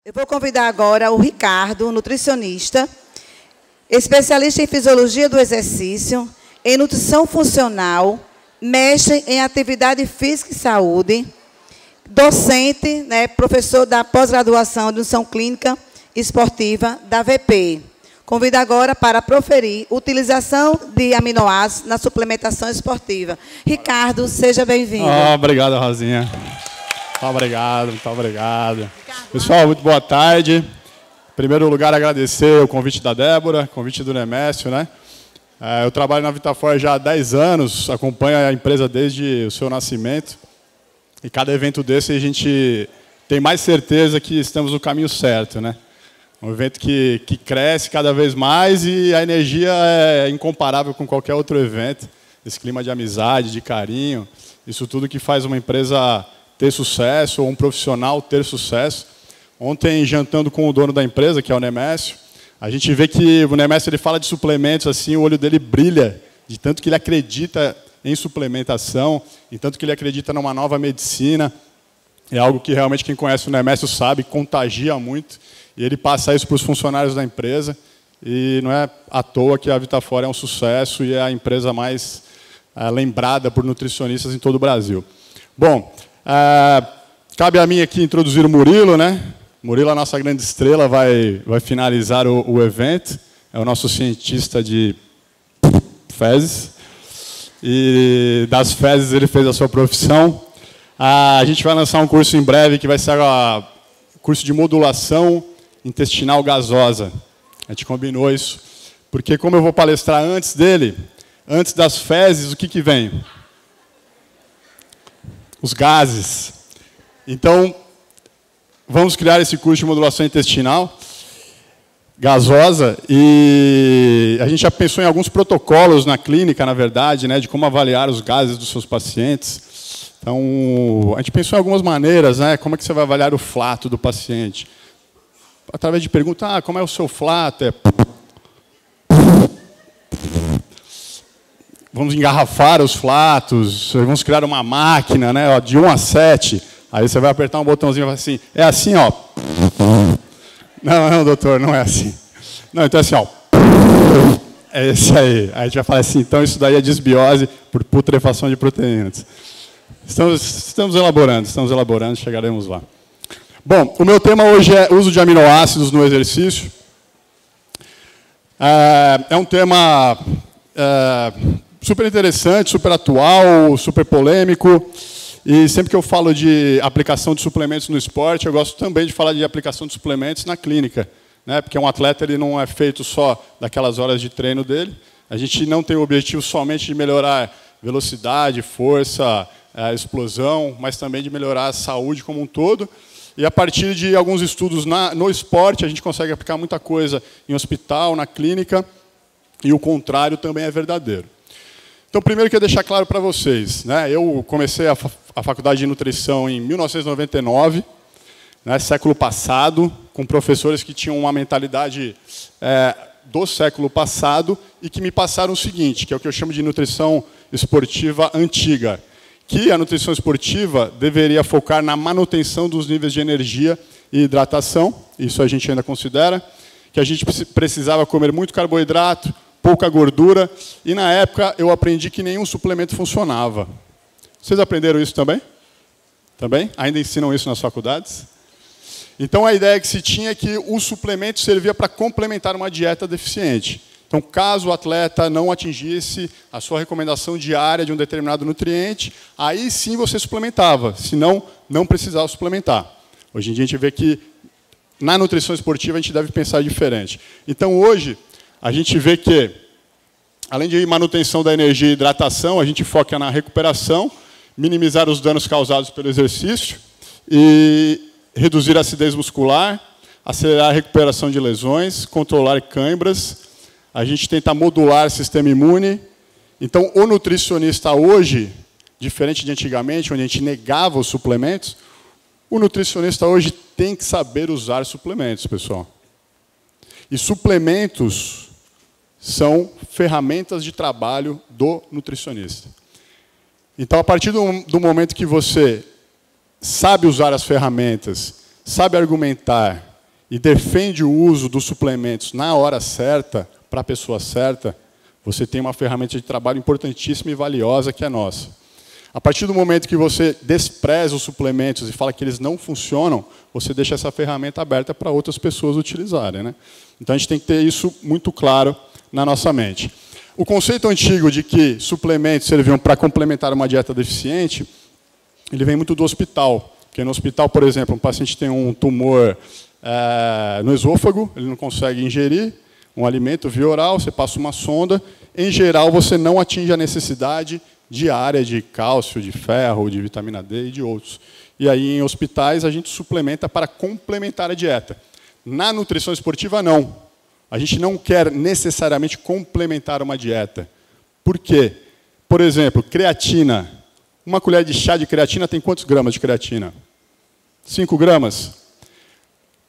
Eu vou convidar agora o Ricardo, nutricionista, especialista em fisiologia do exercício, em nutrição funcional, mestre em atividade física e saúde, docente, professor da pós-graduação de nutrição clínica esportiva da VP. Convido agora para proferir utilização de aminoácidos na suplementação esportiva. Ricardo, seja bem-vindo. Obrigado, Rosinha. Obrigado, muito obrigado. Pessoal, muito boa tarde. Em primeiro lugar, agradecer o convite da Débora, o convite do Nemésio, né? Eu trabalho na Vitafor já há 10 anos, acompanho a empresa desde o seu nascimento. E cada evento desse a gente tem mais certeza que estamos no caminho certo, né? Um evento que cresce cada vez mais e a energia é incomparável com qualquer outro evento. Esse clima de amizade, de carinho, isso tudo que faz uma empresa ter sucesso, ou um profissional ter sucesso. Ontem, jantando com o dono da empresa, que é o Nemésio, a gente vê que o Nemésio ele fala de suplementos, assim, o olho dele brilha, de tanto que ele acredita em suplementação, e tanto que ele acredita numa nova medicina. É algo que realmente quem conhece o Nemésio sabe, contagia muito, e ele passa isso para os funcionários da empresa, e não é à toa que a Vitafor é um sucesso e é a empresa mais lembrada por nutricionistas em todo o Brasil. Bom, cabe a mim aqui introduzir o Murilo, né? Murilo, a nossa grande estrela, vai finalizar o evento. É o nosso cientista de fezes. E das fezes ele fez a sua profissão. A gente vai lançar um curso em breve que vai ser o curso de modulação intestinal gasosa. A gente combinou isso. Porque como eu vou palestrar antes dele, antes das fezes, o que vem? Os gases. Então, vamos criar esse curso de modulação intestinal gasosa e a gente já pensou em alguns protocolos na clínica, na verdade, né, de como avaliar os gases dos seus pacientes. Então, a gente pensou em algumas maneiras, né, como é que você vai avaliar o flato do paciente. Através de perguntas, como é o seu flato? Vamos engarrafar os flatos, vamos criar uma máquina, né, de 1 a 7. Aí você vai apertar um botãozinho e vai assim, é assim, ó. Não, doutor, não é assim. Não, então é assim, ó. É esse aí. Aí a gente vai falar assim, então isso daí é desbiose por putrefação de proteínas. Estamos elaborando, chegaremos lá. Bom, o meu tema hoje é uso de aminoácidos no exercício. É um tema super interessante, super atual, super polêmico. E sempre que eu falo de aplicação de suplementos no esporte, eu gosto também de falar de aplicação de suplementos na clínica, né? Porque um atleta ele não é feito só daquelas horas de treino dele. A gente não tem o objetivo somente de melhorar velocidade, força, explosão, mas também de melhorar a saúde como um todo. E a partir de alguns estudos no esporte, a gente consegue aplicar muita coisa em hospital, na clínica, e o contrário também é verdadeiro. Então, primeiro eu quero deixar claro para vocês, né? Eu comecei a faculdade de nutrição em 1999, né, século passado, com professores que tinham uma mentalidade do século passado e que me passaram o seguinte, que é o que eu chamo de nutrição esportiva antiga, que a nutrição esportiva deveria focar na manutenção dos níveis de energia e hidratação, isso a gente ainda considera, que a gente precisava comer muito carboidrato, pouca gordura, e na época eu aprendi que nenhum suplemento funcionava. Vocês aprenderam isso também? Também? Ainda ensinam isso nas faculdades? Então a ideia que se tinha é que o suplemento servia para complementar uma dieta deficiente. Então, caso o atleta não atingisse a sua recomendação diária de um determinado nutriente, aí sim você suplementava, senão não precisava suplementar. Hoje em dia a gente vê que na nutrição esportiva a gente deve pensar diferente. Então hoje a gente vê que, além de manutenção da energia e hidratação, a gente foca na recuperação, minimizar os danos causados pelo exercício e reduzir a acidez muscular, acelerar a recuperação de lesões, controlar câimbras. A gente tenta modular o sistema imune. Então, o nutricionista hoje, diferente de antigamente, onde a gente negava os suplementos, o nutricionista hoje tem que saber usar suplementos, pessoal. E suplementos são ferramentas de trabalho do nutricionista. Então, a partir do momento que você sabe usar as ferramentas, sabe argumentar e defende o uso dos suplementos na hora certa, para a pessoa certa, você tem uma ferramenta de trabalho importantíssima e valiosa que é nossa. A partir do momento que você despreza os suplementos e fala que eles não funcionam, você deixa essa ferramenta aberta para outras pessoas utilizarem, né? Então, a gente tem que ter isso muito claro na nossa mente. O conceito antigo de que suplementos serviam para complementar uma dieta deficiente, ele vem muito do hospital. Porque no hospital, por exemplo, um paciente tem um tumor no esôfago, ele não consegue ingerir um alimento via oral, você passa uma sonda. Em geral, você não atinge a necessidade diária de cálcio, de ferro, de vitamina D e de outros. E aí, em hospitais, a gente suplementa para complementar a dieta. Na nutrição esportiva, não. A gente não quer necessariamente complementar uma dieta. Por quê? Por exemplo, creatina. Uma colher de chá de creatina tem quantos gramas de creatina? 5 gramas?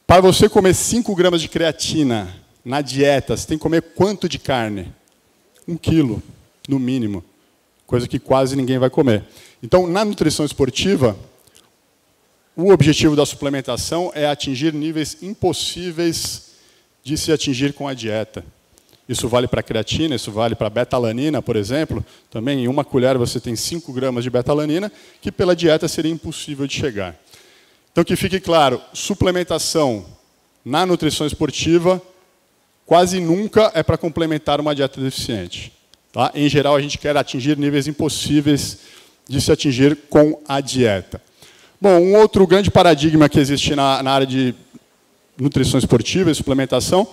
Para você comer 5 gramas de creatina na dieta, você tem que comer quanto de carne? 1 quilo, no mínimo. Coisa que quase ninguém vai comer. Então, na nutrição esportiva, o objetivo da suplementação é atingir níveis impossíveis de se atingir com a dieta. Isso vale para a creatina, isso vale para a beta-alanina, por exemplo. Também, em uma colher, você tem 5 gramas de beta-alanina, que pela dieta seria impossível de chegar. Então, que fique claro, suplementação na nutrição esportiva quase nunca é para complementar uma dieta deficiente. Tá? Em geral, a gente quer atingir níveis impossíveis de se atingir com a dieta. Bom, um outro grande paradigma que existe na área de nutrição esportiva e suplementação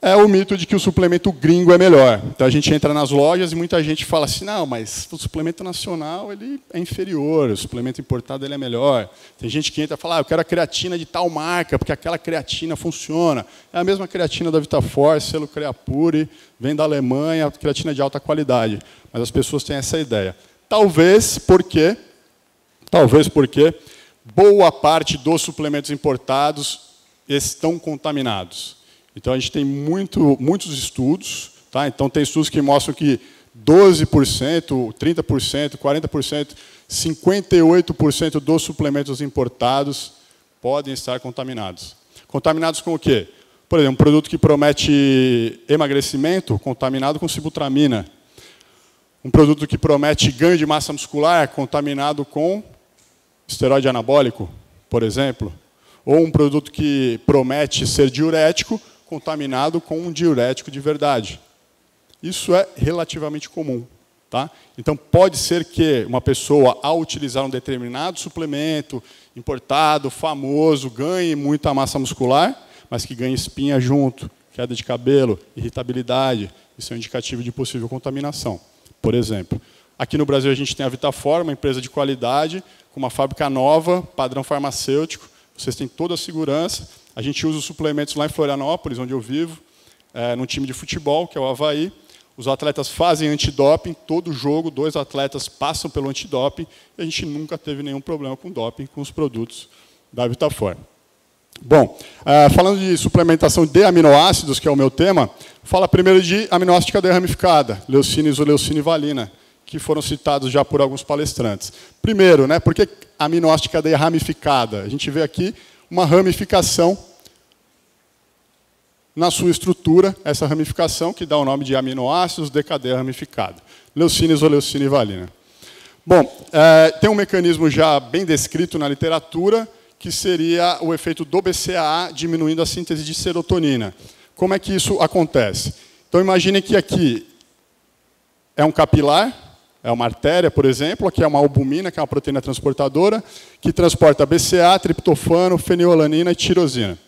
é o mito de que o suplemento gringo é melhor. Então, a gente entra nas lojas e muita gente fala assim, não, mas o suplemento nacional ele é inferior, o suplemento importado ele é melhor. Tem gente que entra e fala, eu quero a creatina de tal marca, porque aquela creatina funciona. É a mesma creatina da Vitaforce, selo Creapure, vem da Alemanha, creatina de alta qualidade. Mas as pessoas têm essa ideia. Talvez porque boa parte dos suplementos importados estão contaminados. Então, a gente tem muitos estudos. Tá? Então, tem estudos que mostram que 12%, 30%, 40%, 58% dos suplementos importados podem estar contaminados. Contaminados com o quê? Por exemplo, um produto que promete emagrecimento, contaminado com sibutramina. Um produto que promete ganho de massa muscular, contaminado com esteroide anabólico, por exemplo. Ou um produto que promete ser diurético, contaminado com um diurético de verdade. Isso é relativamente comum. Tá? Então, pode ser que uma pessoa, ao utilizar um determinado suplemento importado, famoso, ganhe muita massa muscular, mas que ganhe espinha junto, queda de cabelo, irritabilidade. Isso é um indicativo de possível contaminação, por exemplo. Aqui no Brasil, a gente tem a Vitafor, uma empresa de qualidade, com uma fábrica nova, padrão farmacêutico. Vocês têm toda a segurança. A gente usa os suplementos lá em Florianópolis, onde eu vivo, num time de futebol, que é o Avaí. Os atletas fazem antidoping, todo jogo, 2 atletas passam pelo antidoping, e a gente nunca teve nenhum problema com doping com os produtos da Vitafor. Bom, falando de suplementação de aminoácidos, que é o meu tema, fala primeiro de aminoácido de cadeia ramificada, leucina, isoleucina e valina, que foram citados já por alguns palestrantes. Primeiro, né, por que aminoácido de cadeia ramificada? A gente vê aqui uma ramificação na sua estrutura, essa ramificação que dá o nome de aminoácidos de cadeia ramificada. Leucina, isoleucina e valina. Bom, tem um mecanismo já bem descrito na literatura, que seria o efeito do BCAA diminuindo a síntese de serotonina. Como é que isso acontece? Então, imagine que aqui é um capilar, é uma artéria, por exemplo, aqui é uma albumina, que é uma proteína transportadora, que transporta BCAA, triptofano, fenilalanina e tirosina.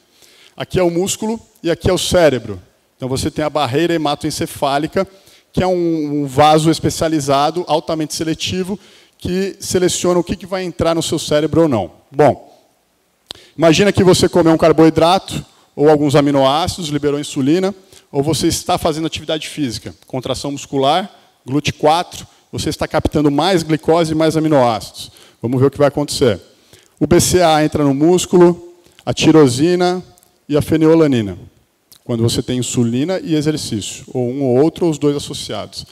Aqui é o músculo e aqui é o cérebro. Então, você tem a barreira hematoencefálica, que é um vaso especializado, altamente seletivo, que seleciona o que vai entrar no seu cérebro ou não. Bom, imagina que você comeu um carboidrato ou alguns aminoácidos, liberou insulina, ou você está fazendo atividade física, contração muscular, GLUT4, você está captando mais glicose e mais aminoácidos. Vamos ver o que vai acontecer. O BCAA entra no músculo, a tirosina e a fenilalanina, quando você tem insulina e exercício, ou um ou outro, ou os dois associados.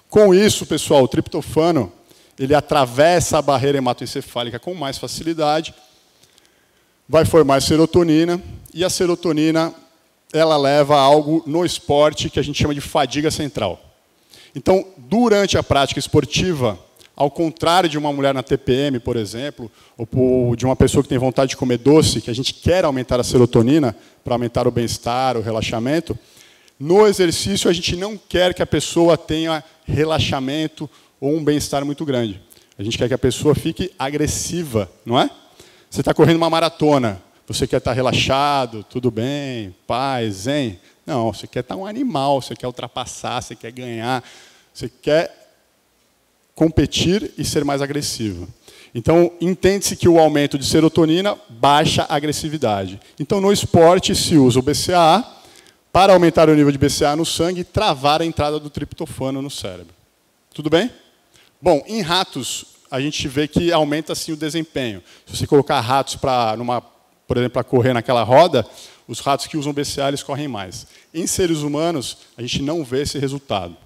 Com isso, pessoal, o triptofano ele atravessa a barreira hematoencefálica com mais facilidade, vai formar serotonina, e a serotonina ela leva a algo no esporte que a gente chama de fadiga central. Então, durante a prática esportiva, ao contrário de uma mulher na TPM, por exemplo, ou de uma pessoa que tem vontade de comer doce, que a gente quer aumentar a serotonina para aumentar o bem-estar, o relaxamento, no exercício a gente não quer que a pessoa tenha relaxamento ou um bem-estar muito grande. A gente quer que a pessoa fique agressiva, não é? Você está correndo uma maratona, você quer estar relaxado, tudo bem, paz, zen? Não, você quer estar um animal, você quer ultrapassar, você quer ganhar, você quer competir e ser mais agressivo. Então, entende-se que o aumento de serotonina baixa a agressividade. Então, no esporte, se usa o BCAA para aumentar o nível de BCAA no sangue e travar a entrada do triptofano no cérebro. Tudo bem? Bom, em ratos, a gente vê que aumenta sim o desempenho. Se você colocar ratos por exemplo, para correr naquela roda, os ratos que usam BCAA eles correm mais. Em seres humanos, a gente não vê esse resultado.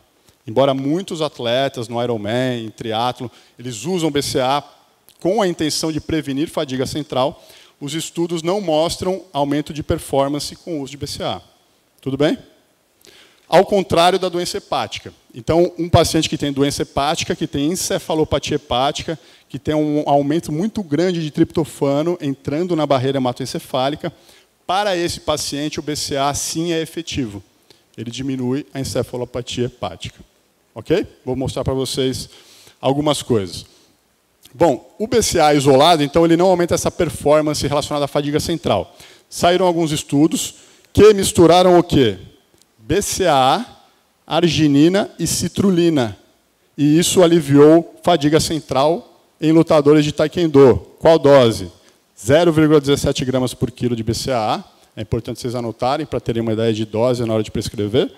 Embora muitos atletas no Ironman, em triatlo, eles usam BCAA com a intenção de prevenir fadiga central, os estudos não mostram aumento de performance com o uso de BCAA. Tudo bem? Ao contrário da doença hepática. Então, um paciente que tem doença hepática, que tem encefalopatia hepática, que tem um aumento muito grande de triptofano entrando na barreira hematoencefálica, para esse paciente o BCAA sim é efetivo. Ele diminui a encefalopatia hepática. Ok? Vou mostrar para vocês algumas coisas. Bom, o BCAA isolado, então, ele não aumenta essa performance relacionada à fadiga central. Saíram alguns estudos que misturaram o quê? BCAA, arginina e citrulina. E isso aliviou fadiga central em lutadores de taekwondo. Qual dose? 0,17 gramas por quilo de BCAA. É importante vocês anotarem para terem uma ideia de dose na hora de prescrever.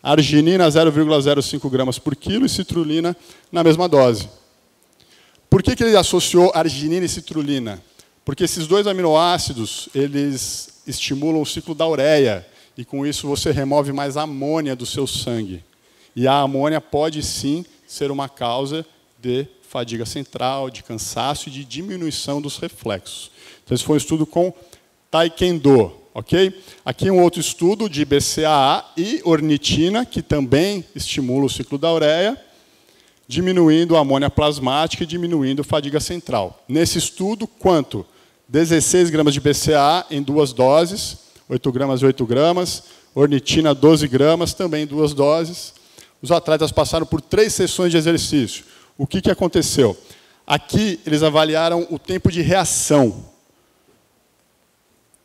Arginina, 0,05 gramas por quilo, e citrulina na mesma dose. Por que ele associou arginina e citrulina? Porque esses dois aminoácidos eles estimulam o ciclo da ureia, e com isso você remove mais amônia do seu sangue. E a amônia pode sim ser uma causa de fadiga central, de cansaço e de diminuição dos reflexos. Então, esse foi um estudo com taekwondo. Okay? Aqui um outro estudo de BCAA e ornitina, que também estimula o ciclo da ureia, diminuindo a amônia plasmática e diminuindo a fadiga central. Nesse estudo, quanto? 16 gramas de BCAA em 2 doses, 8 gramas e 8 gramas, ornitina 12 gramas, também em 2 doses. Os atletas passaram por 3 sessões de exercício. O que aconteceu? Aqui eles avaliaram o tempo de reação.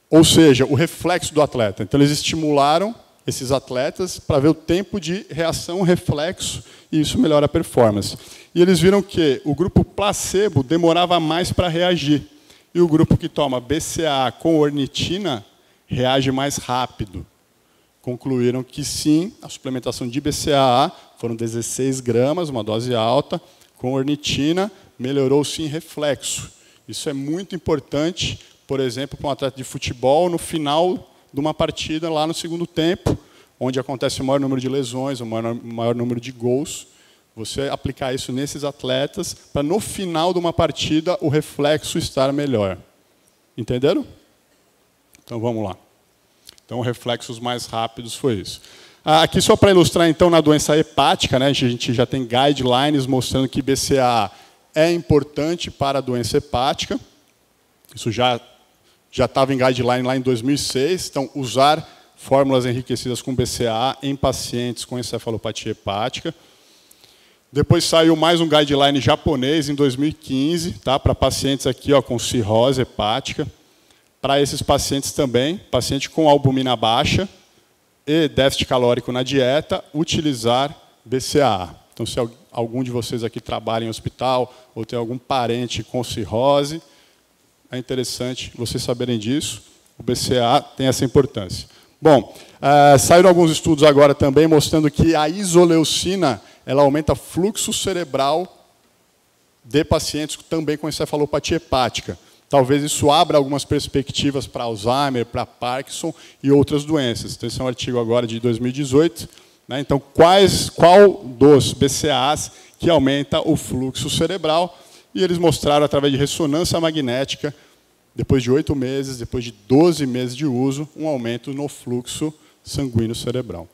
Ou seja, o reflexo do atleta. Então, eles estimularam esses atletas para ver o tempo de reação, reflexo, e isso melhora a performance. E eles viram que o grupo placebo demorava mais para reagir. E o grupo que toma BCAA com ornitina reage mais rápido. Concluíram que sim, a suplementação de BCAA foram 16 gramas, uma dose alta, com ornitina, melhorou sim reflexo. Isso é muito importante, por exemplo, para um atleta de futebol, no final de uma partida, lá no segundo tempo, onde acontece o maior número de lesões, o maior número de gols, você aplicar isso nesses atletas, para no final de uma partida o reflexo estar melhor. Entenderam? Então, vamos lá. Então, reflexos mais rápidos foi isso. Aqui, só para ilustrar, então, na doença hepática, né, a gente já tem guidelines mostrando que BCAA é importante para a doença hepática. Isso já estava em guideline lá em 2006. Então, usar fórmulas enriquecidas com BCAA em pacientes com encefalopatia hepática. Depois saiu mais um guideline japonês em 2015, tá, para pacientes aqui, ó, com cirrose hepática. Para esses pacientes também, paciente com albumina baixa e déficit calórico na dieta, utilizar BCAA. Então, se algum de vocês aqui trabalha em hospital ou tem algum parente com cirrose, é interessante vocês saberem disso. O BCAA tem essa importância. Bom, saíram alguns estudos agora também mostrando que a isoleucina ela aumenta fluxo cerebral de pacientes também com encefalopatia hepática. Talvez isso abra algumas perspectivas para Alzheimer, para Parkinson e outras doenças. Então, esse é um artigo agora de 2018. Né? Então, qual dos BCAAs que aumenta o fluxo cerebral? E eles mostraram, através de ressonância magnética, depois de 8 meses, depois de 12 meses de uso, um aumento no fluxo sanguíneo cerebral.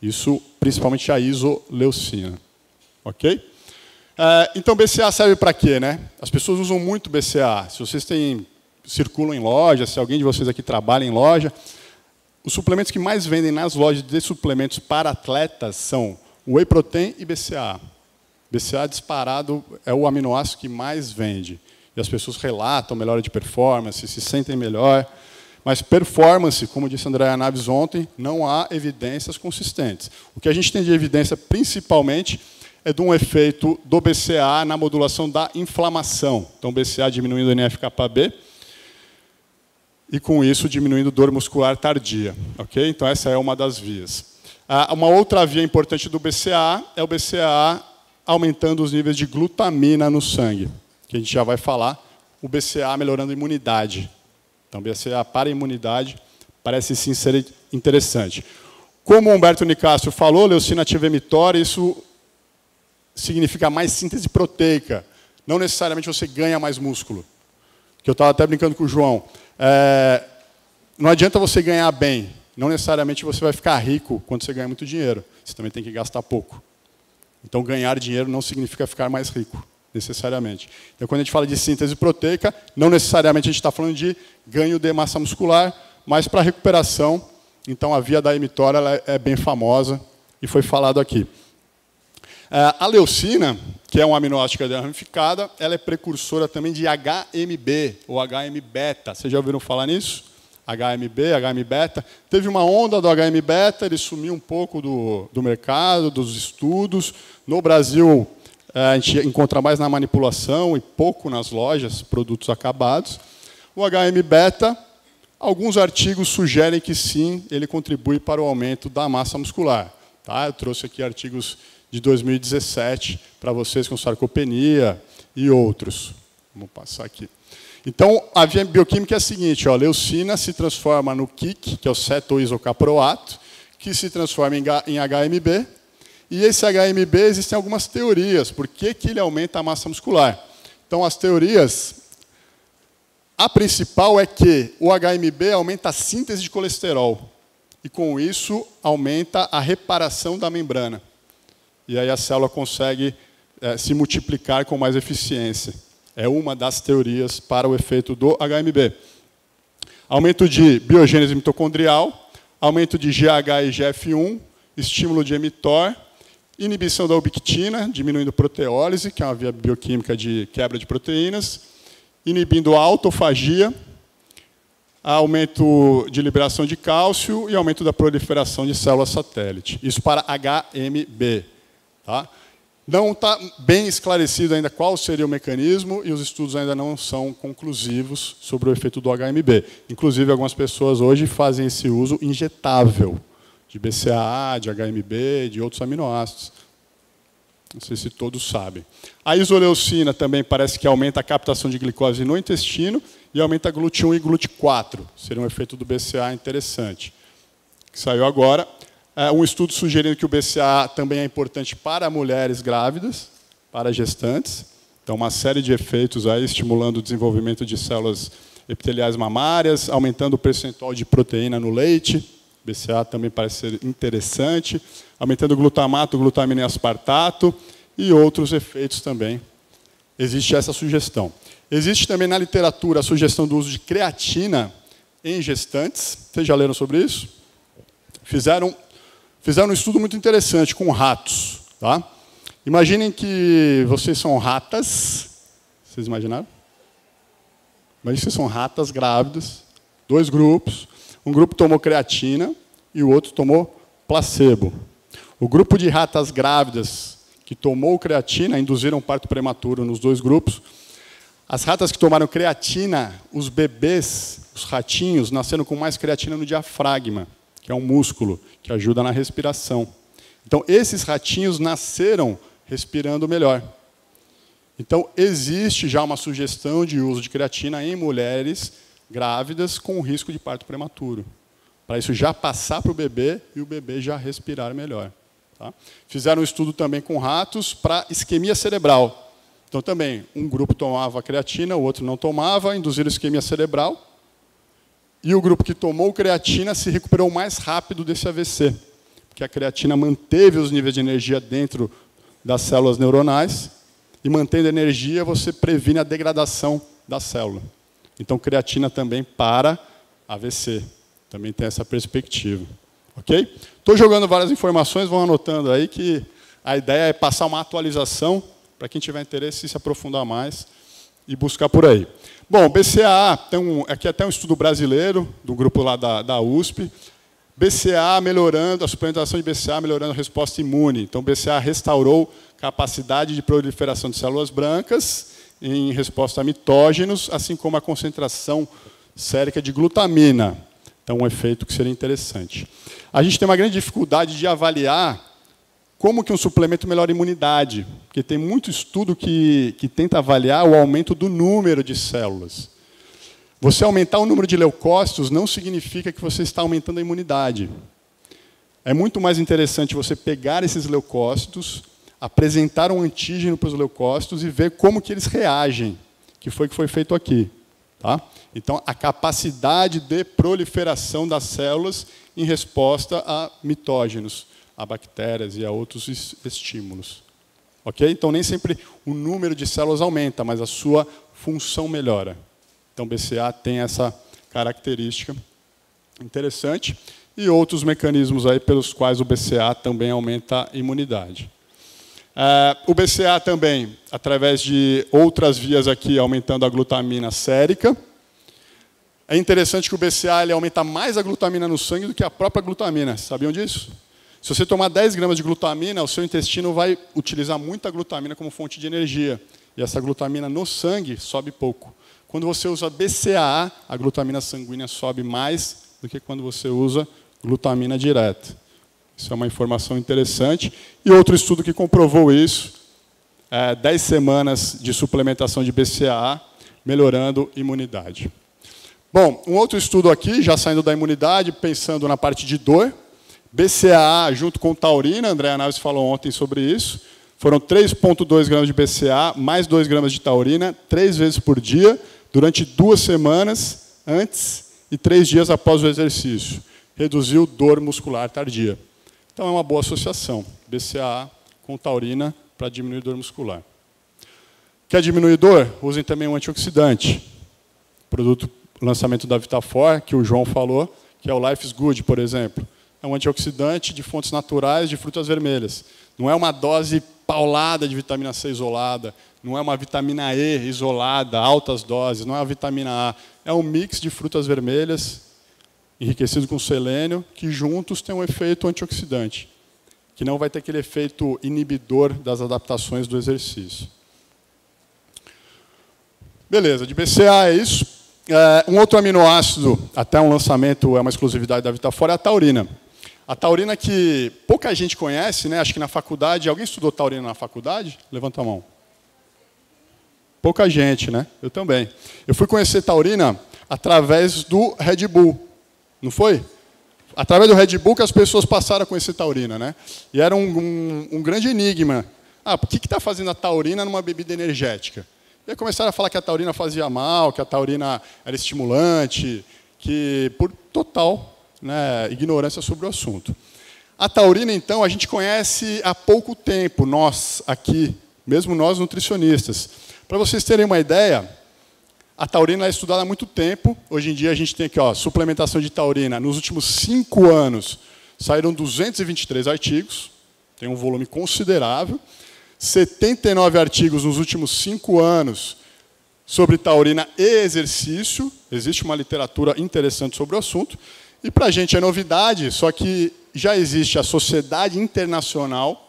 Isso principalmente a isoleucina. Ok? Então, BCA serve para quê, né? As pessoas usam muito BCA. Se vocês circulam em loja, se alguém de vocês aqui trabalha em loja, os suplementos que mais vendem nas lojas de suplementos para atletas são whey protein e BCA. BCA disparado é o aminoácido que mais vende. E as pessoas relatam melhora de performance, se sentem melhor. Mas performance, como disse a Andréa Naves ontem, não há evidências consistentes. O que a gente tem de evidência, principalmente, é de um efeito do BCA na modulação da inflamação. Então, BCA diminuindo o NF-κB e, com isso, diminuindo dor muscular tardia. Okay? Então, essa é uma das vias. Uma outra via importante do BCA é o BCA aumentando os níveis de glutamina no sangue, que a gente já vai falar, o BCA melhorando a imunidade. Então, BCA para a imunidade parece sim ser interessante. Como o Humberto Nicásio falou, leucina ativa emitória, isso significa mais síntese proteica. Não necessariamente você ganha mais músculo. Que eu estava até brincando com o João. Não adianta você ganhar bem. Não necessariamente você vai ficar rico quando você ganha muito dinheiro. Você também tem que gastar pouco. Então, ganhar dinheiro não significa ficar mais rico, necessariamente. Então, quando a gente fala de síntese proteica, não necessariamente a gente está falando de ganho de massa muscular, mas para recuperação. Então, a via da emitória ela é bem famosa e foi falado aqui. A leucina, que é um aminoácido de cadeia ramificada, ela é precursora também de HMB, ou HM-beta. Vocês já ouviram falar nisso? HMB, HM-beta. Teve uma onda do HM-beta, ele sumiu um pouco do mercado, dos estudos. No Brasil, a gente encontra mais na manipulação e pouco nas lojas, produtos acabados. O HM-beta, alguns artigos sugerem que sim, ele contribui para o aumento da massa muscular. Tá? Eu trouxe aqui artigos de 2017 para vocês com sarcopenia e outros. Vamos passar aqui. Então, a via bioquímica é a seguinte, ó, leucina se transforma no KIC, que é o cetoisocaproato, que se transforma em HMB, e esse HMB existem algumas teorias, por que ele aumenta a massa muscular. Então, as teorias, a principal é que o HMB aumenta a síntese de colesterol, e com isso aumenta a reparação da membrana. E aí a célula consegue se multiplicar com mais eficiência. É uma das teorias para o efeito do HMB. Aumento de biogênese mitocondrial, aumento de GH e GF1, estímulo de mTOR, inibição da ubiquitina, diminuindo proteólise, que é uma via bioquímica de quebra de proteínas, inibindo a autofagia, aumento de liberação de cálcio e aumento da proliferação de células satélite. Isso para HMB. Tá? Não está bem esclarecido ainda qual seria o mecanismo e os estudos ainda não são conclusivos sobre o efeito do HMB. Inclusive, algumas pessoas hoje fazem esse uso injetável de BCAA, de HMB, de outros aminoácidos. Não sei se todos sabem. A isoleucina também parece que aumenta a captação de glicose no intestino e aumenta a GLUT1 e GLUT4. Seria um efeito do BCA interessante. Que saiu agora. Um estudo sugerindo que o BCA também é importante para mulheres grávidas, para gestantes. Então, uma série de efeitos aí, estimulando o desenvolvimento de células epiteliais mamárias, aumentando o percentual de proteína no leite. BCA também parece ser interessante. Aumentando o glutamato, glutamina e aspartato. E outros efeitos também. Existe essa sugestão. Existe também na literatura a sugestão do uso de creatina em gestantes. Vocês já leram sobre isso? Fizeram um estudo muito interessante com ratos. Tá? Imaginem que vocês são ratas. Vocês imaginaram? Imaginem que vocês são ratas grávidas, 2 grupos. Um grupo tomou creatina e o outro tomou placebo. O grupo de ratas grávidas que tomou creatina induziram parto prematuro nos 2 grupos. As ratas que tomaram creatina, os bebês, os ratinhos, nasceram com mais creatina no diafragma, que é um músculo que ajuda na respiração. Então, esses ratinhos nasceram respirando melhor. Então, existe já uma sugestão de uso de creatina em mulheres grávidas com risco de parto prematuro. Para isso já passar para o bebê e o bebê já respirar melhor. Tá? Fizeram um estudo também com ratos para isquemia cerebral. Então, também, um grupo tomava creatina, o outro não tomava, induziram isquemia cerebral. E o grupo que tomou creatina se recuperou mais rápido desse AVC, porque a creatina manteve os níveis de energia dentro das células neuronais, e mantendo energia, você previne a degradação da célula. Então, creatina também para AVC. Também tem essa perspectiva. Ok? Estou jogando várias informações, vão anotando aí que a ideia é passar uma atualização para quem tiver interesse em se aprofundar mais e buscar por aí. Bom, BCAA, aqui até um estudo brasileiro, do grupo lá da USP. BCAA melhorando, a suplementação de BCAA melhorando a resposta imune. Então, BCAA restaurou capacidade de proliferação de células brancas em resposta a mitógenos, assim como a concentração sérica de glutamina. Então, um efeito que seria interessante. A gente tem uma grande dificuldade de avaliar como que um suplemento melhora a imunidade, porque tem muito estudo que tenta avaliar o aumento do número de células. Você aumentar o número de leucócitos não significa que você está aumentando a imunidade. É muito mais interessante você pegar esses leucócitos, apresentar um antígeno para os leucócitos e ver como que eles reagem, que foi feito aqui. Tá? Então, a capacidade de proliferação das células em resposta a mitógenos, a bactérias e a outros estímulos. Ok? Então, nem sempre o número de células aumenta, mas a sua função melhora. Então, BCA tem essa característica interessante. E outros mecanismos aí pelos quais o BCA também aumenta a imunidade. O BCA também, através de outras vias aqui, aumentando a glutamina sérica. É interessante que o BCA ele aumenta mais a glutamina no sangue do que a própria glutamina. Sabiam disso? Se você tomar 10 gramas de glutamina, o seu intestino vai utilizar muita glutamina como fonte de energia. E essa glutamina no sangue sobe pouco. Quando você usa BCAA, a glutamina sanguínea sobe mais do que quando você usa glutamina direta. Isso é uma informação interessante. E outro estudo que comprovou isso, 10 semanas de suplementação de BCAA, melhorando a imunidade. Bom, um outro estudo aqui, já saindo da imunidade, pensando na parte de dor, BCAA junto com taurina, André Naves falou ontem sobre isso, foram 3,2 gramas de BCAA, mais 2 gramas de taurina, 3 vezes por dia, durante 2 semanas antes e 3 dias após o exercício. Reduziu dor muscular tardia. Então, é uma boa associação, BCAA com taurina para diminuir dor muscular. Quer diminuir dor? Usem também um antioxidante. Produto, lançamento da Vitafor, que o João falou, que é o Life is Good, por exemplo. É um antioxidante de fontes naturais de frutas vermelhas. Não é uma dose paulada de vitamina C isolada, não é uma vitamina E isolada, altas doses, não é a vitamina A. É um mix de frutas vermelhas, enriquecido com selênio, que juntos tem um efeito antioxidante, que não vai ter aquele efeito inibidor das adaptações do exercício. Beleza, de BCA é isso. Um outro aminoácido, até um lançamento, é uma exclusividade da Vitafor, é a taurina. A taurina que pouca gente conhece, né? Acho que na faculdade... Alguém estudou taurina na faculdade? Levanta a mão. Pouca gente, né? Eu também. Eu fui conhecer taurina através do Red Bull. Não foi? Através do Red Bull que as pessoas passaram a conhecer taurina, né? E era um grande enigma. Por que está fazendo a taurina numa bebida energética? E aí começaram a falar que a taurina fazia mal, que a taurina era estimulante, que por total... ignorância sobre o assunto. A taurina, então, a gente conhece há pouco tempo, nós aqui, mesmo nós nutricionistas. Para vocês terem uma ideia, a taurina é estudada há muito tempo. Hoje em dia a gente tem aqui, suplementação de taurina. Nos últimos 5 anos, saíram 223 artigos, tem um volume considerável. 79 artigos nos últimos 5 anos sobre taurina e exercício. Existe uma literatura interessante sobre o assunto. E para a gente é novidade, só que já existe a Sociedade Internacional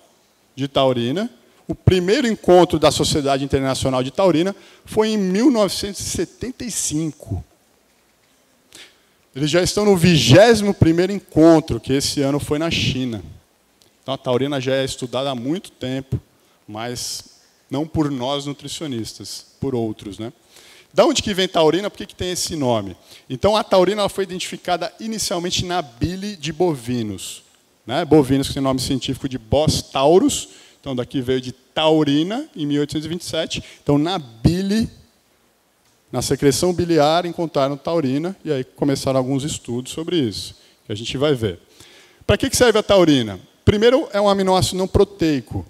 de Taurina. O primeiro encontro da Sociedade Internacional de Taurina foi em 1975. Eles já estão no 21º encontro, que esse ano foi na China. Então, a taurina já é estudada há muito tempo, mas não por nós nutricionistas, por outros, né? Da onde que vem taurina? Por que tem esse nome? Então, a taurina ela foi identificada inicialmente na bile de bovinos. Né? Bovinos que tem nome científico de Bos taurus, Então, daqui veio de taurina, em 1827. Então, na bile, na secreção biliar, encontraram taurina, e aí começaram alguns estudos sobre isso, que a gente vai ver. Para que serve a taurina? Primeiro, é um aminoácido não proteico.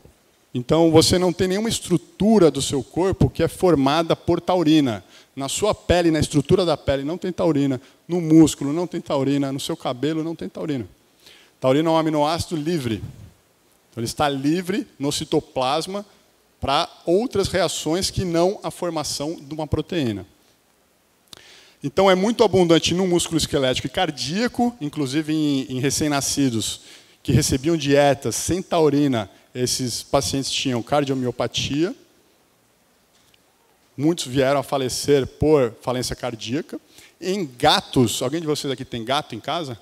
Então, você não tem nenhuma estrutura do seu corpo que é formada por taurina. Na sua pele, na estrutura da pele, não tem taurina. No músculo, não tem taurina. No seu cabelo, não tem taurina. Taurina é um aminoácido livre. Então, ele está livre no citoplasma para outras reações que não a formação de uma proteína. Então, é muito abundante no músculo esquelético e cardíaco, inclusive em recém-nascidos que recebiam dietas sem taurina. Esses pacientes tinham cardiomiopatia. Muitos vieram a falecer por falência cardíaca. Em gatos, alguém de vocês aqui tem gato em casa?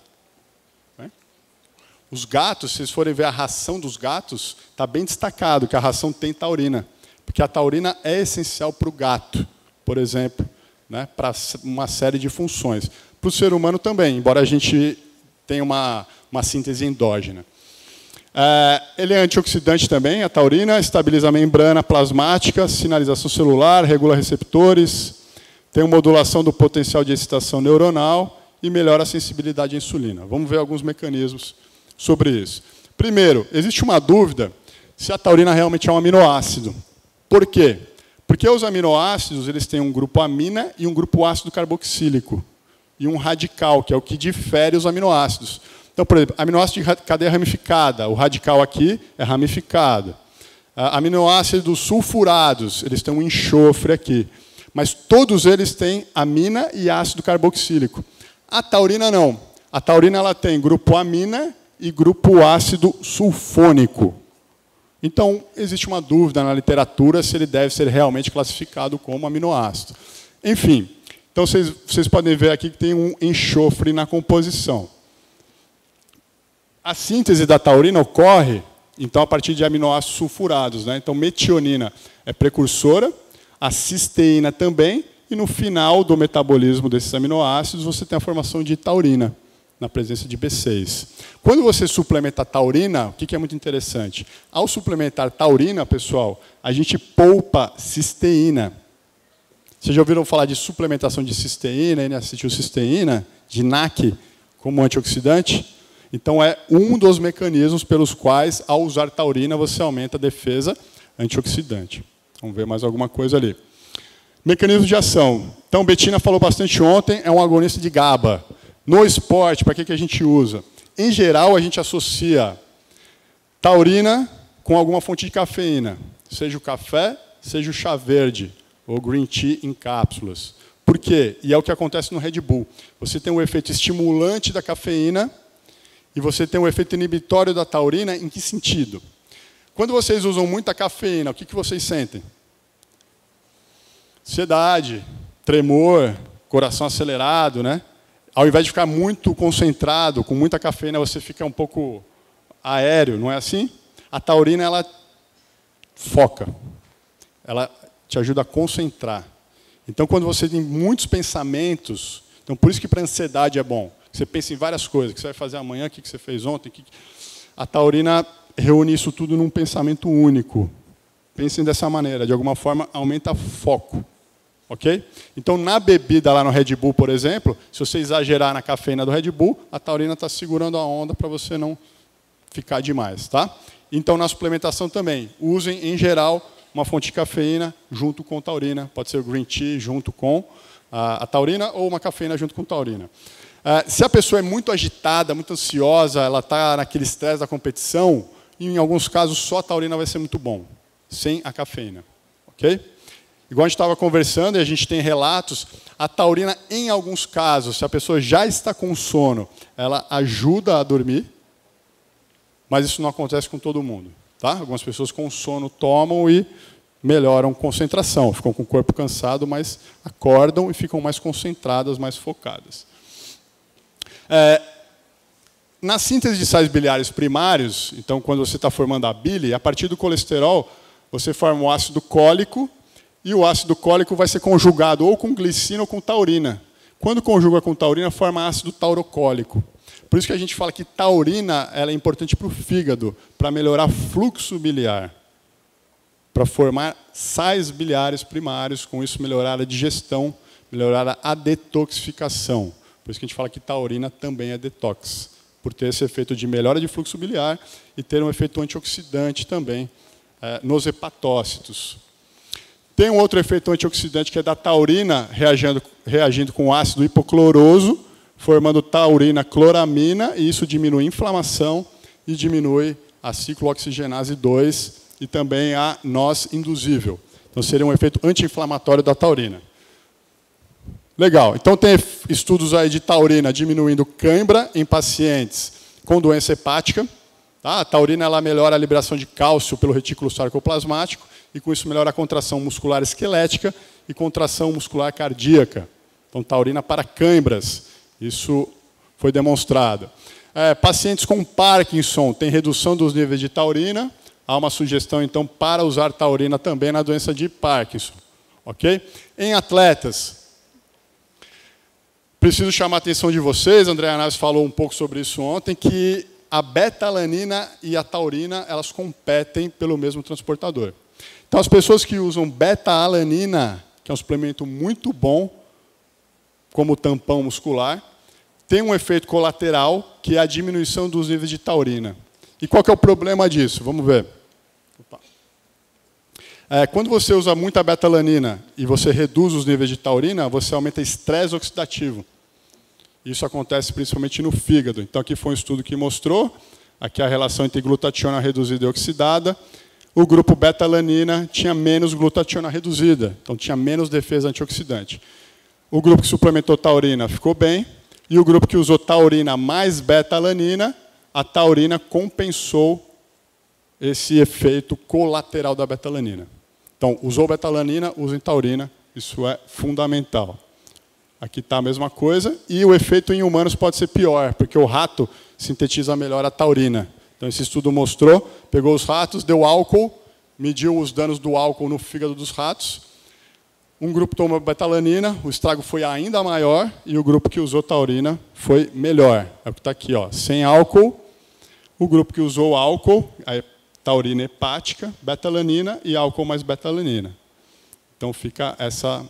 Os gatos, se vocês forem ver a ração dos gatos, está bem destacado que a ração tem taurina. Porque a taurina é essencial para o gato, por exemplo, né, para uma série de funções. Para o ser humano também, embora a gente tenha uma síntese endógena. Ele é antioxidante também, a taurina, estabiliza a membrana plasmática, sinalização celular, regula receptores, tem uma modulação do potencial de excitação neuronal e melhora a sensibilidade à insulina. Vamos ver alguns mecanismos sobre isso. Primeiro, existe uma dúvida se a taurina realmente é um aminoácido. Por quê? Porque os aminoácidos eles têm um grupo amina e um grupo ácido carboxílico, e um radical, que é o que difere os aminoácidos. Então, por exemplo, aminoácido de cadeia ramificada, o radical aqui é ramificado. Aminoácidos sulfurados, eles têm um enxofre aqui. Mas todos eles têm amina e ácido carboxílico. A taurina não. A taurina ela tem grupo amina e grupo ácido sulfônico. Então, existe uma dúvida na literatura se ele deve ser realmente classificado como aminoácido. Enfim, então vocês podem ver aqui que tem um enxofre na composição. A síntese da taurina ocorre, então, a partir de aminoácidos sulfurados, né? Então, metionina é precursora, a cisteína também, e no final do metabolismo desses aminoácidos, você tem a formação de taurina, na presença de B6. Quando você suplementa taurina, o que é muito interessante? Ao suplementar taurina, pessoal, a gente poupa cisteína. Vocês já ouviram falar de suplementação de cisteína, N-acetilcisteína, de NAC, como antioxidante? Então, é um dos mecanismos pelos quais, ao usar taurina, você aumenta a defesa antioxidante. Vamos ver mais alguma coisa ali. Mecanismo de ação. Então, Betina falou bastante ontem, é um agonista de GABA. No esporte, para que a gente usa? Em geral, a gente associa taurina com alguma fonte de cafeína, seja o café, seja o chá verde, ou green tea em cápsulas. Por quê? E é o que acontece no Red Bull. Você tem um efeito estimulante da cafeína e você tem um efeito inibitório da taurina. Em que sentido? Quando vocês usam muita cafeína, o que vocês sentem? Ansiedade, tremor, coração acelerado, né? Ao invés de ficar muito concentrado, com muita cafeína, você fica um pouco aéreo, não é assim? A taurina, ela foca. Ela te ajuda a concentrar. Então, quando você tem muitos pensamentos, então por isso que para a ansiedade é bom. Você pensa em várias coisas, o que você vai fazer amanhã, o que você fez ontem. A taurina reúne isso tudo num pensamento único. Pensem dessa maneira, de alguma forma aumenta foco. Ok? Então, na bebida lá no Red Bull, por exemplo, se você exagerar na cafeína do Red Bull, a taurina está segurando a onda para você não ficar demais. Tá? Então, na suplementação também, usem, em geral, uma fonte de cafeína junto com taurina. Pode ser o green tea junto com a taurina ou uma cafeína junto com taurina. Se a pessoa é muito agitada, muito ansiosa, ela está naquele estresse da competição, em alguns casos só a taurina vai ser muito bom, sem a cafeína. Ok? Igual a gente estava conversando, e a gente tem relatos, a taurina, em alguns casos, se a pessoa já está com sono, ela ajuda a dormir, mas isso não acontece com todo mundo. Tá? Algumas pessoas com sono tomam e melhoram concentração, ficam com o corpo cansado, mas acordam e ficam mais concentradas, mais focadas. Na síntese de sais biliares primários, então, quando você está formando a bile, a partir do colesterol, você forma o ácido cólico, e o ácido cólico vai ser conjugado ou com glicina ou com taurina. Quando conjuga com taurina, forma ácido taurocólico. Por isso que a gente fala que taurina ela é importante para o fígado, para melhorar fluxo biliar. para formar sais biliares primários, com isso melhorar a digestão, melhorar a detoxificação. Por isso que a gente fala que taurina também é detox, por ter esse efeito de melhora de fluxo biliar e ter um efeito antioxidante também nos hepatócitos. Tem um outro efeito antioxidante que é da taurina reagindo com ácido hipocloroso, formando taurina cloramina, e isso diminui a inflamação e diminui a ciclooxigenase 2 e também a NOS induzível. Então, seria um efeito anti-inflamatório da taurina. Legal. Então, tem estudos aí de taurina diminuindo cãibra em pacientes com doença hepática. Tá? A taurina ela melhora a liberação de cálcio pelo retículo sarcoplasmático e, com isso, melhora a contração muscular esquelética e contração muscular cardíaca. Então, taurina para cãibras. Isso foi demonstrado. Pacientes com Parkinson têm redução dos níveis de taurina. Há uma sugestão, então, para usar taurina também na doença de Parkinson. Ok? Em atletas, preciso chamar a atenção de vocês, André Anaves falou um pouco sobre isso ontem, que a beta-alanina e a taurina elas competem pelo mesmo transportador. Então, as pessoas que usam beta-alanina, que é um suplemento muito bom, como tampão muscular, tem um efeito colateral, que é a diminuição dos níveis de taurina. E qual que é o problema disso? Vamos ver. Quando você usa muita beta-alanina e você reduz os níveis de taurina, você aumenta estresse oxidativo. Isso acontece principalmente no fígado. Então, aqui foi um estudo que mostrou aqui a relação entre glutationa reduzida e oxidada. O grupo beta-alanina tinha menos glutationa reduzida, então tinha menos defesa antioxidante. O grupo que suplementou taurina ficou bem, e o grupo que usou taurina mais beta-alanina, a taurina compensou esse efeito colateral da beta-alanina. Então, usou beta-alanina, usem taurina, isso é fundamental. Aqui está a mesma coisa, e o efeito em humanos pode ser pior, porque o rato sintetiza melhor a taurina. Então, esse estudo mostrou, pegou os ratos, deu álcool, mediu os danos do álcool no fígado dos ratos. Um grupo tomou beta-alanina, o estrago foi ainda maior, e o grupo que usou taurina foi melhor. É o que está aqui, ó, sem álcool. O grupo que usou álcool, a taurina hepática, beta-alanina e álcool mais beta-alanina. Então, fica essa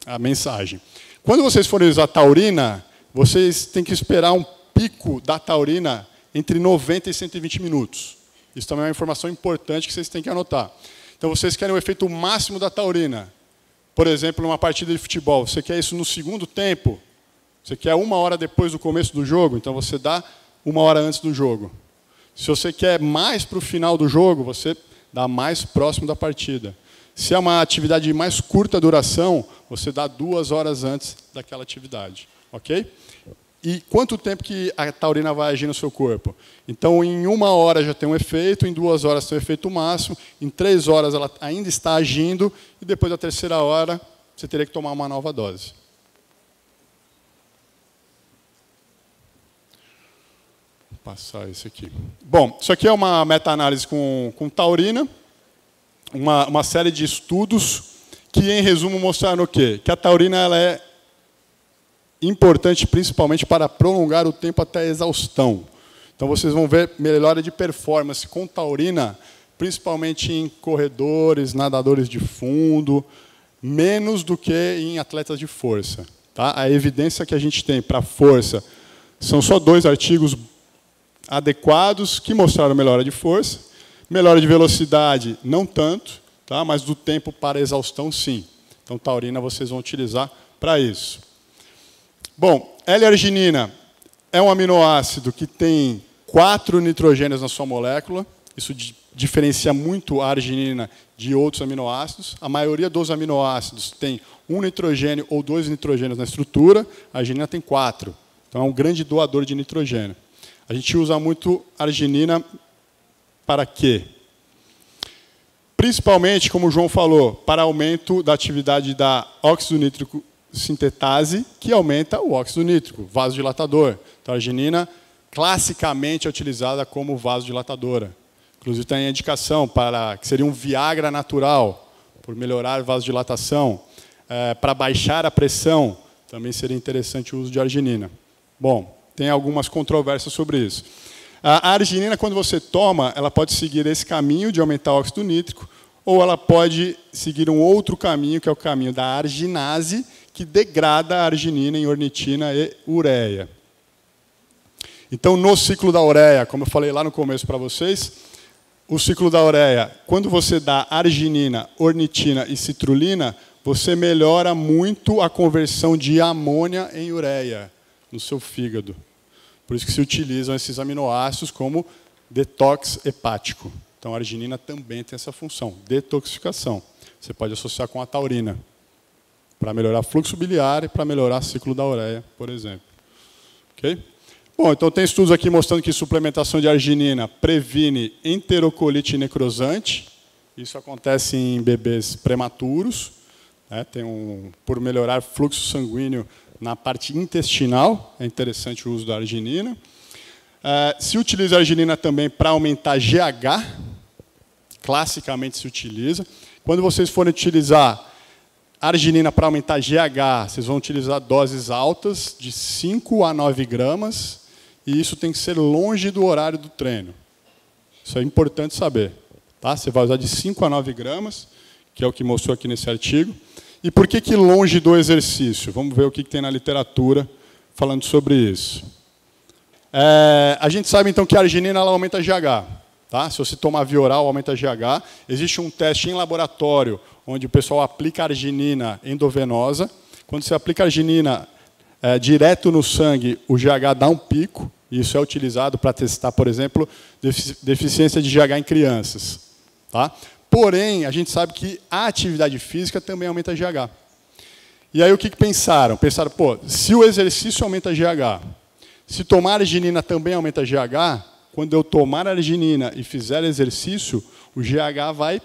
a mensagem. Quando vocês forem usar taurina, vocês têm que esperar um pico da taurina entre 90 e 120 minutos. Isso também é uma informação importante que vocês têm que anotar. Então, vocês querem o efeito máximo da taurina. Por exemplo, numa partida de futebol, você quer isso no segundo tempo? Você quer 1 hora depois do começo do jogo? Então, você dá 1 hora antes do jogo. Se você quer mais para o final do jogo, você dá mais próximo da partida. Se é uma atividade de mais curta duração, você dá 2 horas antes daquela atividade. Ok? E quanto tempo que a taurina vai agir no seu corpo? Então, em 1 hora já tem um efeito, em 2 horas tem um efeito máximo, em 3 horas ela ainda está agindo, e depois da 3ª hora, você teria que tomar uma nova dose. Vou passar esse aqui. Bom, isso aqui é uma meta-análise com taurina, uma série de estudos que, em resumo, mostraram o quê? Que a taurina ela é importante principalmente para prolongar o tempo até a exaustão. Então, vocês vão ver melhora de performance com taurina, principalmente em corredores, nadadores de fundo, menos do que em atletas de força. Tá? A evidência que a gente tem para força são só 2 artigos adequados que mostraram melhora de força. Melhora de velocidade, não tanto, tá? Mas do tempo para exaustão, sim. Então, taurina vocês vão utilizar para isso. Bom, L-arginina é um aminoácido que tem 4 nitrogênios na sua molécula. Isso diferencia muito a arginina de outros aminoácidos. A maioria dos aminoácidos tem 1 nitrogênio ou 2 nitrogênios na estrutura. A arginina tem 4. Então, é um grande doador de nitrogênio. A gente usa muito arginina para quê? Principalmente, como o João falou, para aumento da atividade da óxido nítrico sintetase, que aumenta o óxido nítrico, vasodilatador. Então, a arginina, classicamente, é utilizada como vasodilatadora. Inclusive, tem a indicação para que seria um Viagra natural, por melhorar a vasodilatação. Para baixar a pressão, também seria interessante o uso de arginina. Bom, tem algumas controvérsias sobre isso. A arginina, quando você toma, ela pode seguir esse caminho de aumentar o óxido nítrico, ou ela pode seguir um outro caminho, que é o caminho da arginase, que degrada a arginina em ornitina e ureia. Então, no ciclo da ureia, como eu falei lá no começo para vocês, o ciclo da ureia, quando você dá arginina, ornitina e citrulina, você melhora muito a conversão de amônia em ureia no seu fígado. Por isso que se utilizam esses aminoácidos como detox hepático. Então, a arginina também tem essa função, detoxificação. Você pode associar com a taurina, para melhorar fluxo biliar e para melhorar o ciclo da ureia, por exemplo. Ok? Bom, então tem estudos aqui mostrando que suplementação de arginina previne enterocolite necrosante. Isso acontece em bebês prematuros, né? Por melhorar fluxo sanguíneo na parte intestinal. É interessante o uso da arginina. Se utiliza a arginina também para aumentar GH. Classicamente se utiliza. Quando vocês forem utilizar arginina para aumentar GH, vocês vão utilizar doses altas, de 5 a 9 gramas. E isso tem que ser longe do horário do treino. Isso é importante saber. Tá? Você vai usar de 5 a 9 gramas, que é o que mostrou aqui nesse artigo. E por que longe do exercício? Vamos ver o que tem na literatura falando sobre isso. A gente sabe, então, que a arginina ela aumenta GH. Tá? Se você tomar via oral, aumenta GH. Existe um teste em laboratório, onde o pessoal aplica arginina endovenosa. Quando você aplica arginina direto no sangue, o GH dá um pico. Isso é utilizado para testar, por exemplo, deficiência de GH em crianças. Tá? Porém, a gente sabe que a atividade física também aumenta GH. E aí o que pensaram? Pensaram, pô, se o exercício aumenta GH, se tomar arginina também aumenta GH, quando eu tomar arginina e fizer exercício, o GH vai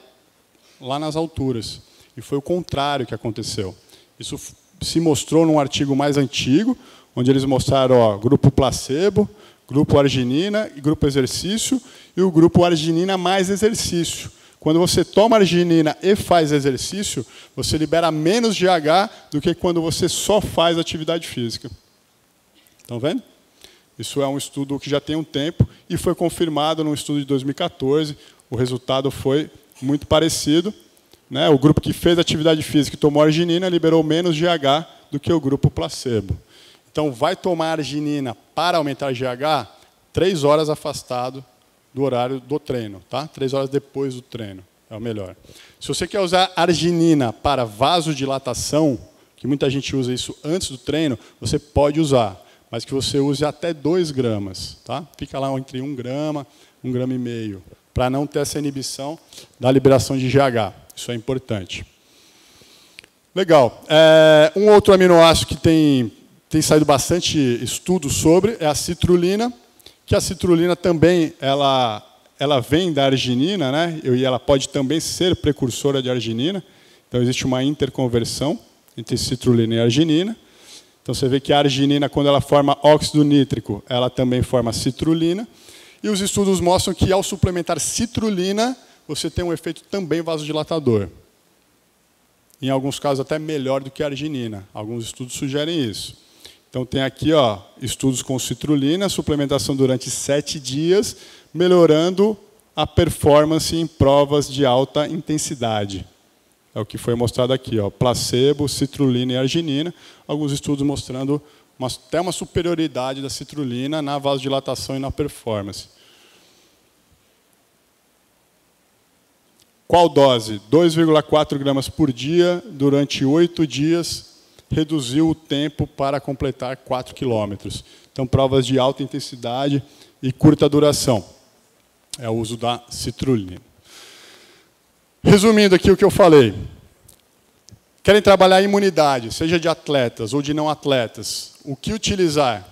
lá nas alturas. E foi o contrário que aconteceu. Isso se mostrou num artigo mais antigo, onde eles mostraram grupo placebo, grupo arginina e grupo exercício, e o grupo arginina mais exercício. Quando você toma arginina e faz exercício, você libera menos GH do que quando você só faz atividade física. Estão vendo? Isso é um estudo que já tem um tempo e foi confirmado num estudo de 2014. O resultado foi muito parecido. Né? O grupo que fez atividade física e tomou arginina liberou menos GH do que o grupo placebo. Então, vai tomar arginina para aumentar GH 3 horas afastado do horário do treino. Tá? 3 horas depois do treino. É o melhor. Se você quer usar arginina para vasodilatação, que muita gente usa isso antes do treino, você pode usar, mas que você use até 2 gramas. Tá? Fica lá entre 1 grama, 1,5 grama, para não ter essa inibição da liberação de GH. Isso é importante. Legal. Um outro aminoácido que tem saído bastante estudos sobre é a citrulina, que a citrulina também ela vem da arginina, né? E ela pode também ser precursora de arginina. Então, existe uma interconversão entre citrulina e arginina. Então, você vê que a arginina, quando ela forma óxido nítrico, ela também forma citrulina. E os estudos mostram que, ao suplementar citrulina, você tem um efeito também vasodilatador. Em alguns casos, até melhor do que a arginina. Alguns estudos sugerem isso. Então, tem aqui estudos com citrulina, suplementação durante 7 dias, melhorando a performance em provas de alta intensidade. É o que foi mostrado aqui, placebo, citrulina e arginina. Alguns estudos mostrando até uma superioridade da citrulina na vasodilatação e na performance. Qual dose? 2,4 gramas por dia durante 8 dias. Reduziu o tempo para completar 4 quilômetros. Então, provas de alta intensidade e curta duração. É o uso da citrulina. Resumindo aqui o que eu falei. Querem trabalhar a imunidade, seja de atletas ou de não atletas. O que utilizar?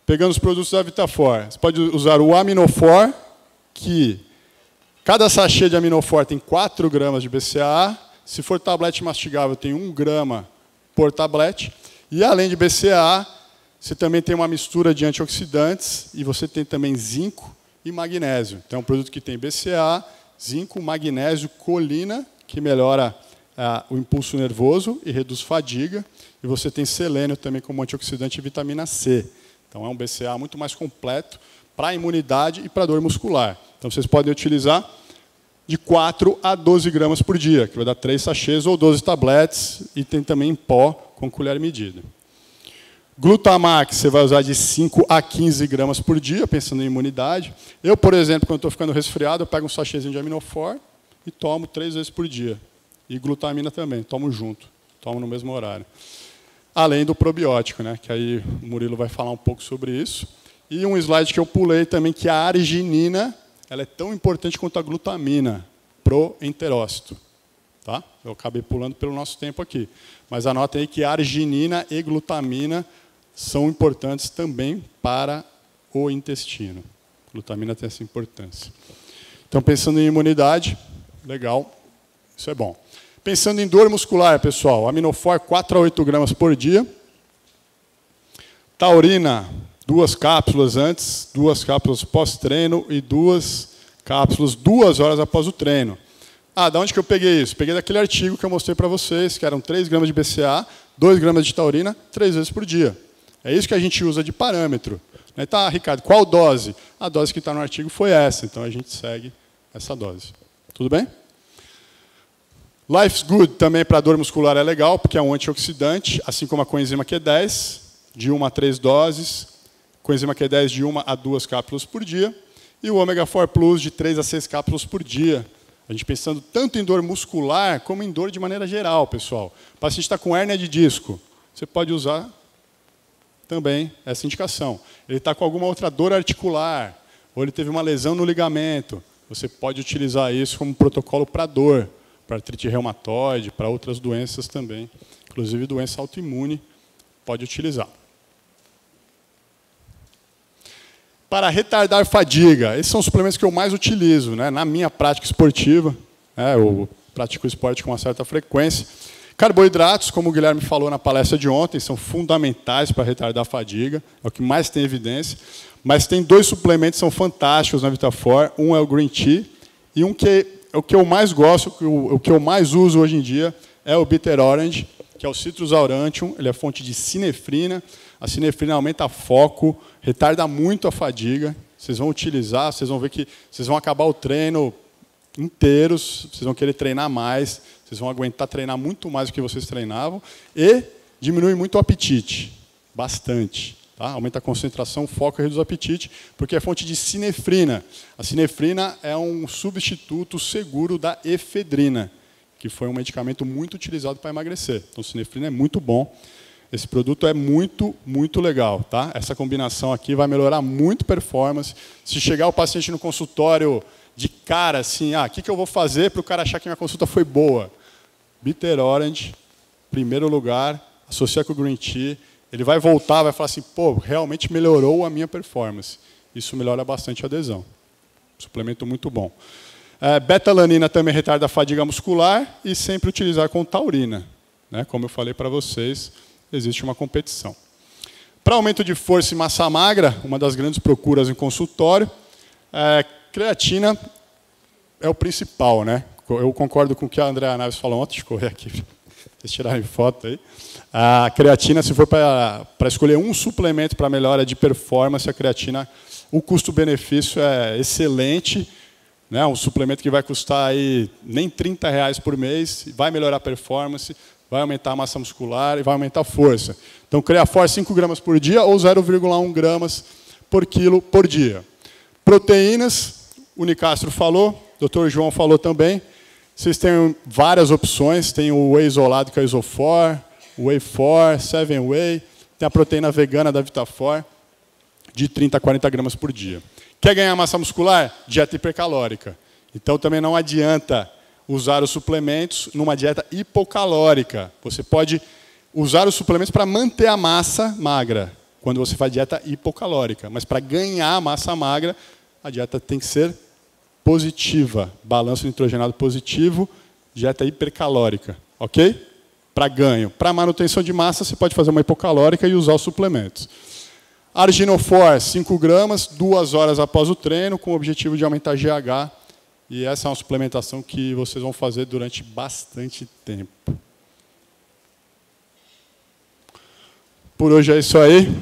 Pegando os produtos da Vitafor. Você pode usar o Aminofor, que cada sachê de Aminofor tem 4 gramas de BCAA. Se for tablete mastigável, tem 1 grama por tablete. E, além de BCAA, você também tem uma mistura de antioxidantes e você tem também zinco e magnésio. Então, é um produto que tem BCAA, zinco, magnésio, colina, que melhora o impulso nervoso e reduz fadiga. E você tem selênio também como antioxidante e vitamina C. Então, é um BCAA muito mais completo para a imunidade e para a dor muscular. Então, vocês podem utilizar de 4 a 12 gramas por dia, que vai dar 3 sachês ou 12 tabletes, e tem também em pó com colher medida. Glutamax, você vai usar de 5 a 15 gramas por dia, pensando em imunidade. Eu, por exemplo, quando estou ficando resfriado, eu pego um sachêzinho de Aminofor e tomo 3 vezes por dia. E glutamina também, tomo junto, tomo no mesmo horário. Além do probiótico, né, que aí o Murilo vai falar um pouco sobre isso. E um slide que eu pulei também, que a arginina, ela é tão importante quanto a glutamina pro enterócito. Tá? Eu acabei pulando pelo nosso tempo aqui. Mas anotem aí que a arginina e glutamina são importantes também para o intestino. A glutamina tem essa importância. Então, pensando em imunidade, legal, isso é bom. Pensando em dor muscular, pessoal, Aminofor 4 a 8 gramas por dia. Taurina, 2 cápsulas antes, 2 cápsulas pós-treino e 2 cápsulas 2 horas após o treino. Da onde que eu peguei isso? Peguei daquele artigo que eu mostrei para vocês, que eram 3 gramas de BCA, 2 gramas de taurina, 3 vezes por dia. É isso que a gente usa de parâmetro. Tá, Ricardo, qual dose? A dose que está no artigo foi essa, então a gente segue essa dose. Tudo bem? Life's Good também para dor muscular é legal, porque é um antioxidante, assim como a coenzima Q10, de 1 a 3 doses, coenzima Q10 de 1 a 2 cápsulas por dia, e o Omega 4 Plus de 3 a 6 cápsulas por dia. A gente pensando tanto em dor muscular, como em dor de maneira geral, pessoal. O paciente está com hérnia de disco, você pode usar também essa indicação. Ele está com alguma outra dor articular, ou ele teve uma lesão no ligamento, você pode utilizar isso como protocolo para dor, para artrite reumatoide, para outras doenças também, inclusive doença autoimune, pode utilizar. Para retardar fadiga, esses são os suplementos que eu mais utilizo, né, na minha prática esportiva. Eu pratico esporte com uma certa frequência. Carboidratos, como o Guilherme falou na palestra de ontem, são fundamentais para retardar a fadiga, é o que mais tem evidência. Mas tem 2 suplementos que são fantásticos na Vitafor. Um é o Green Tea, e um que é o que eu mais gosto, o que eu mais uso hoje em dia, é o Bitter Orange, que é o Citrus aurantium. Ele é fonte de sinefrina. A sinefrina aumenta foco, retarda muito a fadiga. Vocês vão utilizar, vocês vão ver que vocês vão acabar o treino inteiros, vocês vão querer treinar mais, vocês vão aguentar treinar muito mais do que vocês treinavam, e diminui muito o apetite, bastante. Tá? Aumenta a concentração, foco e reduz o apetite, porque é fonte de sinefrina. A sinefrina é um substituto seguro da efedrina, que foi um medicamento muito utilizado para emagrecer. Então, sinefrina é muito bom. Esse produto é muito, muito legal. Tá? Essa combinação aqui vai melhorar muito a performance. Se chegar o paciente no consultório de cara, assim, o que eu vou fazer para o cara achar que minha consulta foi boa? Bitter Orange, primeiro lugar, associa com o Green Tea. Ele vai voltar, vai falar assim, pô, realmente melhorou a minha performance. Isso melhora bastante a adesão. Suplemento muito bom. Betalanina também retarda a fadiga muscular e sempre utilizar com taurina. Né? Como eu falei para vocês, existe uma competição. Para aumento de força e massa magra, uma das grandes procuras em consultório, creatina é o principal. Né? Eu concordo com o que a Andréa Naves falou ontem, deixa eu correr aqui, vocês tirarem foto aí. A creatina, se for para escolher um suplemento para melhora de performance, a creatina, o custo-benefício é excelente. Né? Um suplemento que vai custar aí nem R$30 por mês, vai melhorar a performance, vai aumentar a massa muscular e vai aumentar a força. Então, Creafor 5 gramas por dia ou 0,1 gramas por quilo por dia. Proteínas, o Nicastro falou, o Dr. João falou também. Vocês têm várias opções, tem o whey isolado, que é o Isofor, o Whey 4, 7 Whey, tem a proteína vegana da Vitafor, de 30 a 40 gramas por dia. Quer ganhar massa muscular? Dieta hipercalórica. Então, também não adianta usar os suplementos numa dieta hipocalórica. Você pode usar os suplementos para manter a massa magra, quando você faz dieta hipocalórica. Mas para ganhar massa magra, a dieta tem que ser positiva. Balanço nitrogenado positivo, dieta hipercalórica. Ok? Para ganho. Para manutenção de massa, você pode fazer uma hipocalórica e usar os suplementos. Arginofor, 5 gramas, 2 horas após o treino, com o objetivo de aumentar GH. E essa é uma suplementação que vocês vão fazer durante bastante tempo. Por hoje é isso aí.